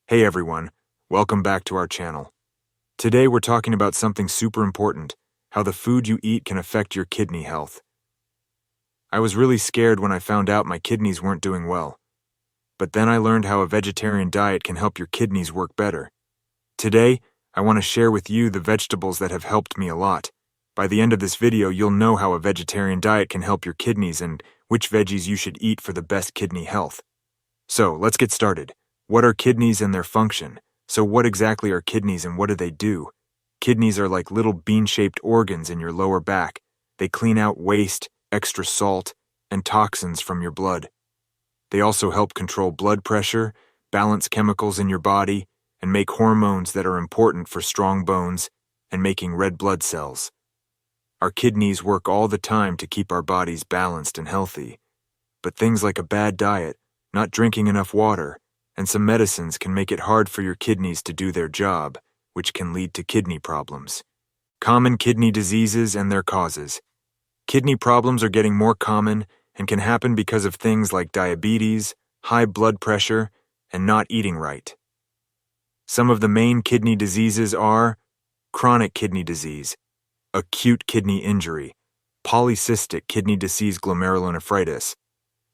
Hey everyone, welcome back to our channel. Today we're talking about something super important, how the food you eat can affect your kidney health. I was really scared when I found out my kidneys weren't doing well. But then I learned how a vegetarian diet can help your kidneys work better. Today, I want to share with you the vegetables that have helped me a lot. By the end of this video, you'll know how a vegetarian diet can help your kidneys and which veggies you should eat for the best kidney health. So, let's get started. What are kidneys and their function? So what exactly are kidneys and what do they do? Kidneys are like little bean-shaped organs in your lower back. They clean out waste, extra salt, and toxins from your blood. They also help control blood pressure, balance chemicals in your body, and make hormones that are important for strong bones and making red blood cells. Our kidneys work all the time to keep our bodies balanced and healthy. But things like a bad diet, not drinking enough water, and some medicines can make it hard for your kidneys to do their job, which can lead to kidney problems. Common kidney diseases and their causes. Kidney problems are getting more common and can happen because of things like diabetes, high blood pressure, and not eating right. Some of the main kidney diseases are chronic kidney disease, acute kidney injury, polycystic kidney disease glomerulonephritis.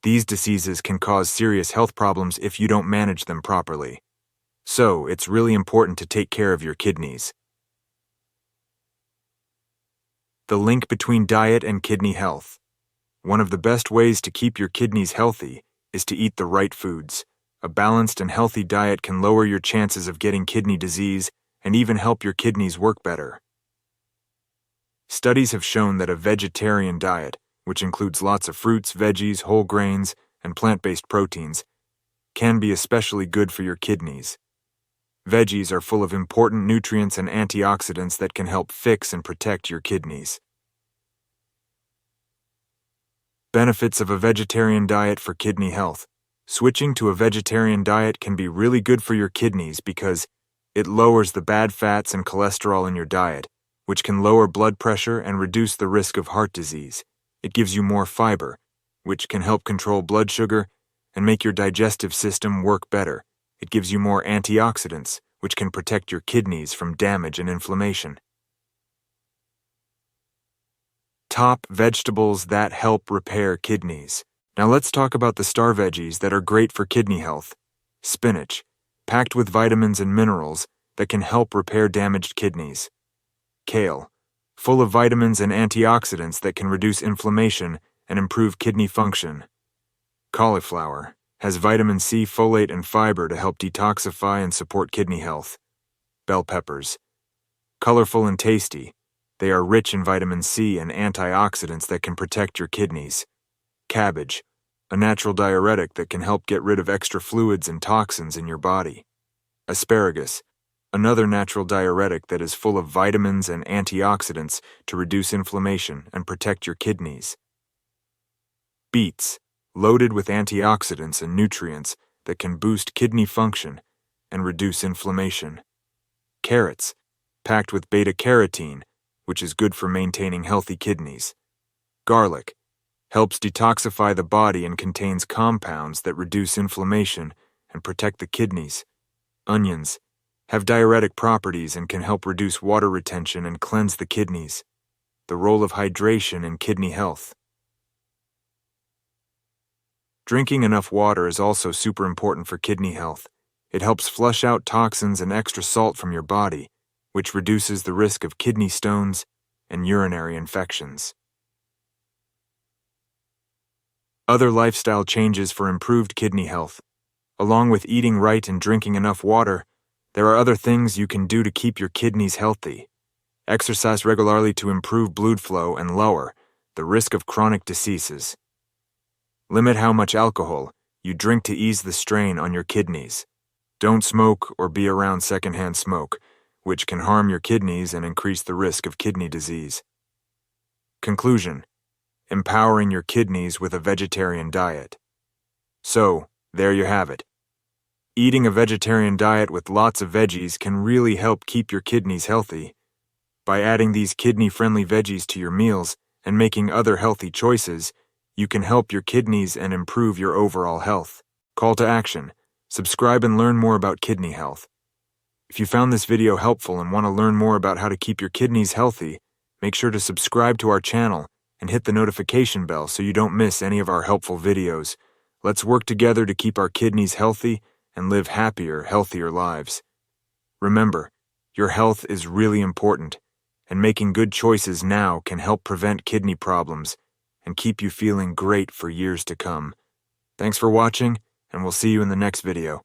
These diseases can cause serious health problems if you don't manage them properly. So, it's really important to take care of your kidneys. The link between diet and kidney health. One of the best ways to keep your kidneys healthy is to eat the right foods. A balanced and healthy diet can lower your chances of getting kidney disease and even help your kidneys work better. Studies have shown that a vegetarian diet, which includes lots of fruits, veggies, whole grains, and plant-based proteins, can be especially good for your kidneys. Veggies are full of important nutrients and antioxidants that can help fix and protect your kidneys. Benefits of a vegetarian diet for kidney health. Switching to a vegetarian diet can be really good for your kidneys because it lowers the bad fats and cholesterol in your diet, which can lower blood pressure and reduce the risk of heart disease. It gives you more fiber, which can help control blood sugar and make your digestive system work better. It gives you more antioxidants, which can protect your kidneys from damage and inflammation. Top vegetables that help repair kidneys. Now let's talk about the star veggies that are great for kidney health. Spinach, packed with vitamins and minerals that can help repair damaged kidneys. Kale, full of vitamins and antioxidants that can reduce inflammation and improve kidney function. Cauliflower has vitamin C, folate, and fiber to help detoxify and support kidney health. Bell peppers, colorful and tasty, they are rich in vitamin C and antioxidants that can protect your kidneys. Cabbage, a natural diuretic that can help get rid of extra fluids and toxins in your body. Asparagus, another natural diuretic that is full of vitamins and antioxidants to reduce inflammation and protect your kidneys. Beets, loaded with antioxidants and nutrients that can boost kidney function and reduce inflammation. Carrots, packed with beta-carotene, which is good for maintaining healthy kidneys. Garlic, helps detoxify the body and contains compounds that reduce inflammation and protect the kidneys. Onions, have diuretic properties and can help reduce water retention and cleanse the kidneys. The role of hydration in kidney health. Drinking enough water is also super important for kidney health. It helps flush out toxins and extra salt from your body, which reduces the risk of kidney stones and urinary infections. Other lifestyle changes for improved kidney health. Along with eating right and drinking enough water, there are other things you can do to keep your kidneys healthy. Exercise regularly to improve blood flow and lower the risk of chronic diseases. Limit how much alcohol you drink to ease the strain on your kidneys. Don't smoke or be around secondhand smoke, which can harm your kidneys and increase the risk of kidney disease. Conclusion: empowering your kidneys with a vegetarian diet. So, there you have it. Eating a vegetarian diet with lots of veggies can really help keep your kidneys healthy. By adding these kidney-friendly veggies to your meals and making other healthy choices, you can help your kidneys and improve your overall health. Call to action: Subscribe and learn more about kidney health. If you found this video helpful and want to learn more about how to keep your kidneys healthy, make sure to subscribe to our channel and hit the notification bell so you don't miss any of our helpful videos. Let's work together to keep our kidneys healthy and live happier, healthier lives. Remember, your health is really important, and making good choices now can help prevent kidney problems and keep you feeling great for years to come. Thanks for watching, and we'll see you in the next video.